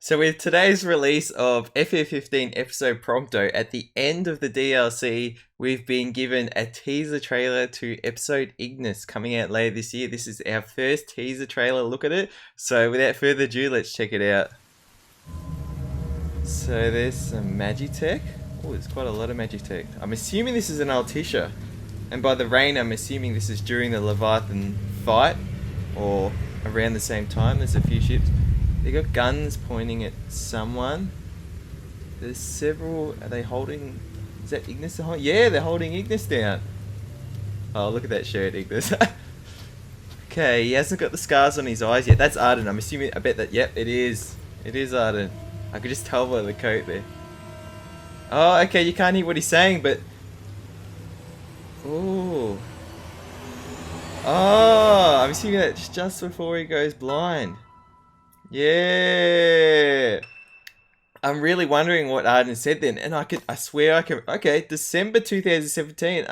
So with today's release of FF15 episode Prompto, at the end of the DLC, we've been given a teaser trailer to episode Ignis coming out later this year. This is our first teaser trailer look at it. So without further ado, let's check it out. So there's some Magitech. Oh, there's quite a lot of Magitech. I'm assuming this is an Altisha. And by the rain, I'm assuming this is during the Leviathan fight or around the same time. There's a few ships. They got guns pointing at someone. There's several. Are they holding? Is that Ignis? Yeah, they're holding Ignis down. Oh, look at that shirt, Ignis. Okay, he hasn't got the scars on his eyes yet. That's Arden. I'm assuming. I bet that. Yep, it is. It is Arden. I could just tell by the coat there. Oh, okay. You can't hear what he's saying, but. Oh. Oh, I'm assuming that's just before he goes blind. Yeah. I'm really wondering what Arden said then, and I swear I can. Okay, December 2017.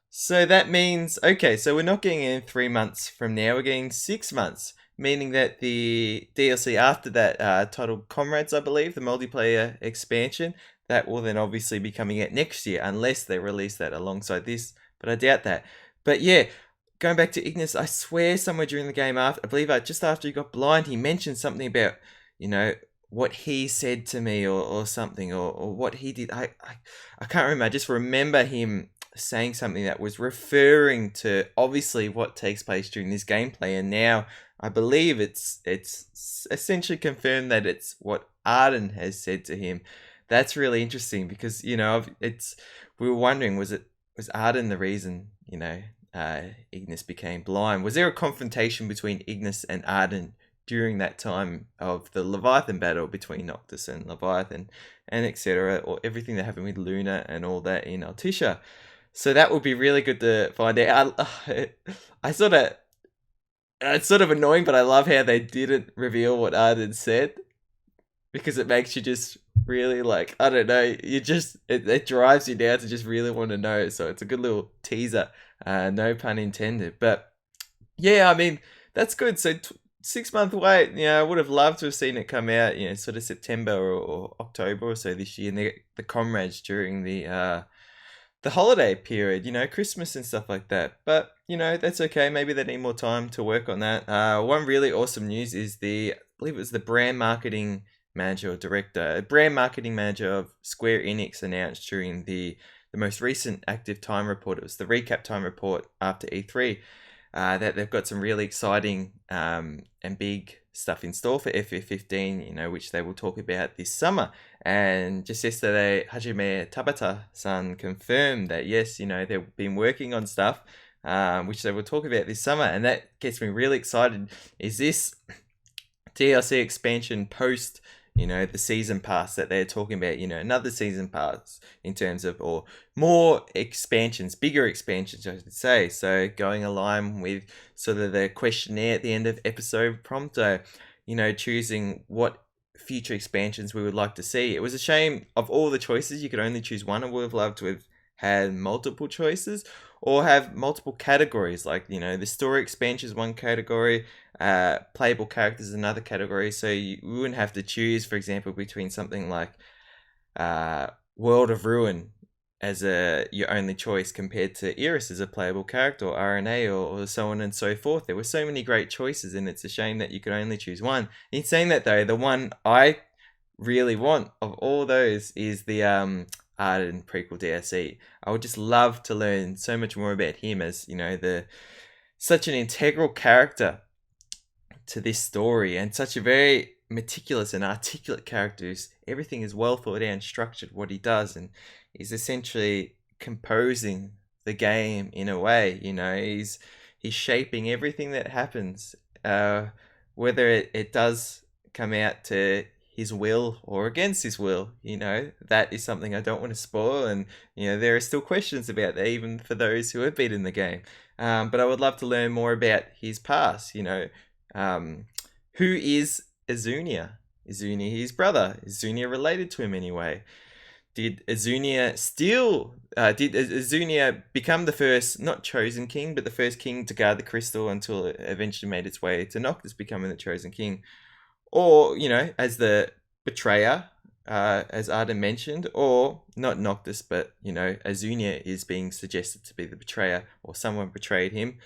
So that means so we're not getting in 3 months from now. We're getting 6 months, meaning that the DLC after that, titled Comrades, I believe, the multiplayer expansion, that will then obviously be coming out next year, unless they release that alongside this. But I doubt that. But yeah. Going back to Ignis, I swear somewhere during the game I believe just after he got blind, he mentioned something about, what he said to me or something or what he did. I can't remember. I just remember him saying something that was referring to obviously what takes place during this gameplay, and now I believe it's essentially confirmed that it's what Arden has said to him. That's really interesting because we were wondering, was Arden the reason Ignis became blind? Was there a confrontation between Ignis and Arden during that time of the Leviathan battle between Noctis and Leviathan and etc., or everything that happened with Luna and all that in Altisha? So that would be really good to find out. I sort of, it's sort of annoying, but I love how they didn't reveal what Arden said, because it makes you just really I don't know, it drives you down to just really want to know. So it's a good little teaser, no pun intended. But yeah, I mean, that's good. So 6 month wait. I would have loved to have seen it come out, sort of September or October or so this year, and the comrades during the holiday period, Christmas and stuff like that. But that's okay. Maybe they need more time to work on that. One really awesome news is I believe it was the brand marketing manager or director, brand marketing manager of Square Enix, announced during the most recent active time report. It was the recap time report after E3, that they've got some really exciting and big stuff in store for FF15, which they will talk about this summer. And just yesterday, Hajime Tabata-san confirmed that yes, they've been working on stuff, which they will talk about this summer, and that gets me really excited. Is this DLC expansion post the season pass that they're talking about, another season pass in terms of, or more expansions, bigger expansions, I should say. So going along with sort of the questionnaire at the end of episode Prompto, choosing what future expansions we would like to see. It was a shame, of all the choices, you could only choose one. I would have loved to have had multiple choices, or have multiple categories, like the story expansion is one category, playable characters is another category, so you wouldn't have to choose, for example, between something like World of Ruin as your only choice compared to Iris as a playable character, or RNA, or so on and so forth. There were so many great choices, and it's a shame that you could only choose one. In saying that though, the one I really want of all those is the Arden prequel DLC. I would just love to learn so much more about him, as such an integral character to this story, and such a very meticulous and articulate character. Everything is well thought out and structured, what he does, and is essentially composing the game in a way. He's shaping everything that happens, whether it does come out to his will or against his will. That is something I don't want to spoil, and there are still questions about that, even for those who have beaten the game. But I would love to learn more about his past. Who is Azunia? Azunia his brother? Is Azunia related to him anyway? Did Azunia become the first, not chosen king, but the first king to guard the crystal until it eventually made its way to Noctis becoming the chosen king? or, you know, as the betrayer, as Arden mentioned, or not Noctis, but, you know, Azunia is being suggested to be the betrayer, or someone betrayed him.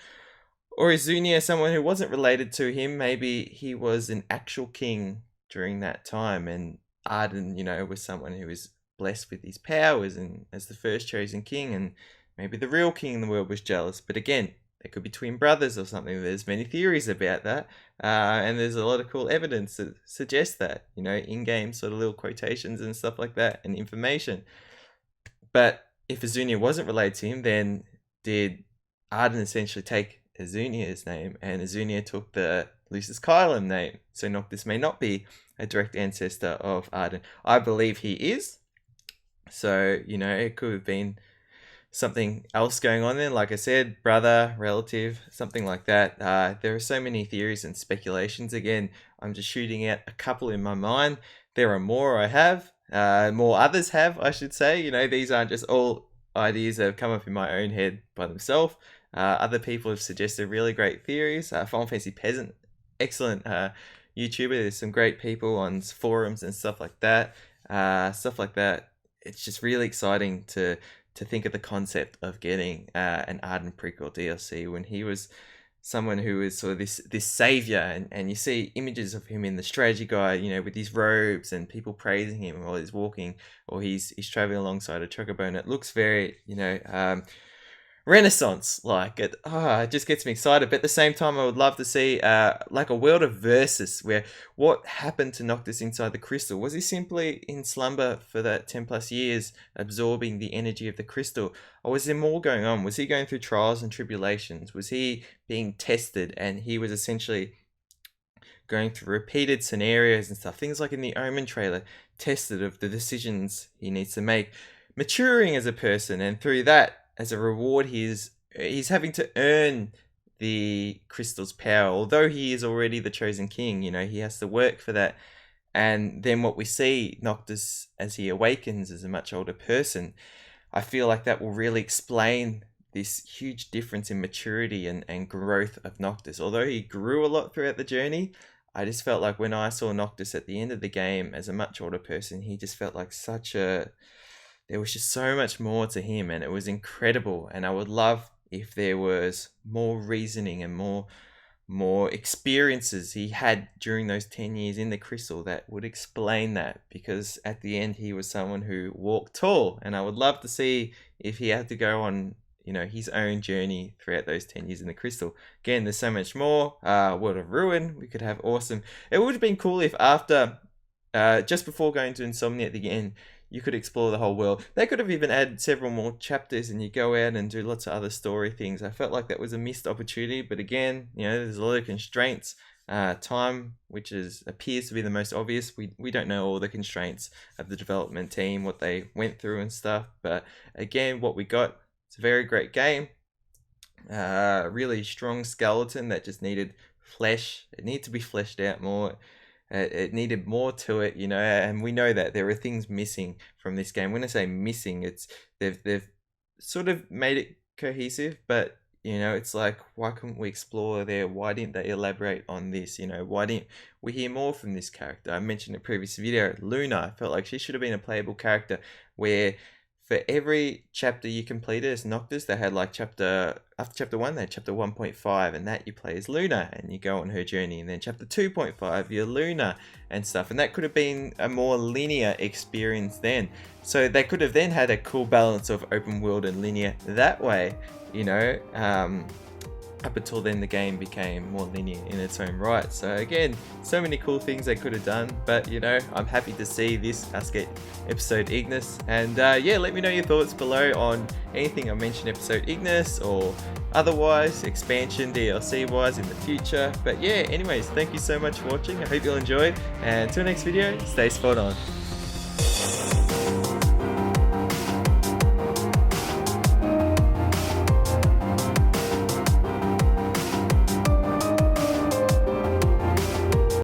Or is Zunia someone who wasn't related to him? Maybe he was an actual king during that time, and Arden, you know, was someone who was blessed with these powers and as the first chosen king, and maybe the real king in the world was jealous. But again, they could be twin brothers or something. There's many theories about that, and there's a lot of cool evidence that suggests that, you know, in-game sort of little quotations and stuff like that, and information. But if Azunia wasn't related to him, then did Arden essentially take Azunia's name, and Azunia took the Lucis Kylam name? So Noctis may not be a direct ancestor of Arden. I believe he is. So, you know, it could have been something else going on there. Like I said, brother, relative, something like that. There are so many theories and speculations. Again, I'm just shooting out a couple in my mind. There are more I have. More others have, I should say. You know, these aren't just all ideas that have come up in my own head by themselves. Other people have suggested really great theories. Final Fantasy Peasant, excellent YouTuber. There's some great people on forums and stuff like that. It's just really exciting to think of the concept of getting an Arden prequel DLC when he was someone who was sort of this savior, and you see images of him in the strategy guide, you know, with these robes and people praising him while he's walking, or he's traveling alongside a chocobo, and it looks very, you know, Renaissance like. It just gets me excited. But at the same time, I would love to see like a world of Versus, where what happened to Noctis inside the crystal? Was he simply in slumber for that 10 plus years, absorbing the energy of the crystal, or was there more going on? Was he going through trials and tribulations? Was he being tested, and he was essentially going through repeated scenarios and stuff, things like in the Omen trailer, tested of the decisions he needs to make, maturing as a person, and through that, as a reward, he's having to earn the crystal's power. Although he is already the chosen king, you know, he has to work for that. And then what we see Noctis as he awakens as a much older person, I feel like that will really explain this huge difference in maturity and growth of Noctis. Although he grew a lot throughout the journey, I just felt like when I saw Noctis at the end of the game as a much older person, he just felt like there was just so much more to him, and it was incredible. And I would love if there was more reasoning and more experiences he had during those 10 years in the crystal that would explain that, because at the end he was someone who walked tall, and I would love to see if he had to go on, you know, his own journey throughout those 10 years in the crystal. Again, there's so much more. World of Ruin, we could have awesome. It would have been cool if after, just before going to Insomnia at the end, you could explore the whole world. They could have even added several more chapters and you go out and do lots of other story things. I felt like that was a missed opportunity, but again, you know, there's a lot of constraints. Time, which appears to be the most obvious. We don't know all the constraints of the development team, what they went through and stuff. But again, what we got, it's a very great game. Really strong skeleton that just needed flesh. It needed to be fleshed out more. It needed more to it, you know, and we know that there are things missing from this game. When I say missing, it's they've sort of made it cohesive, but you know, it's like, why couldn't we explore there? Why didn't they elaborate on this? You know, why didn't we hear more from this character? I mentioned in a previous video, Luna. I felt like she should have been a playable character, where for every chapter you completed as Noctis, they had like after chapter 1, they had chapter 1.5, and that you play as Luna and you go on her journey, and then chapter 2.5 you're Luna and stuff, and that could have been a more linear experience then. So they could have then had a cool balance of open world and linear that way, you know. Up until then the game became more linear in its own right. So again, so many cool things they could have done, but you know, I'm happy to see us get episode Ignis. And yeah, let me know your thoughts below on anything I mentioned episode Ignis or otherwise, expansion DLC wise in the future. But yeah, anyways, thank you so much for watching. I hope you'll enjoy, and until next video, stay spot on.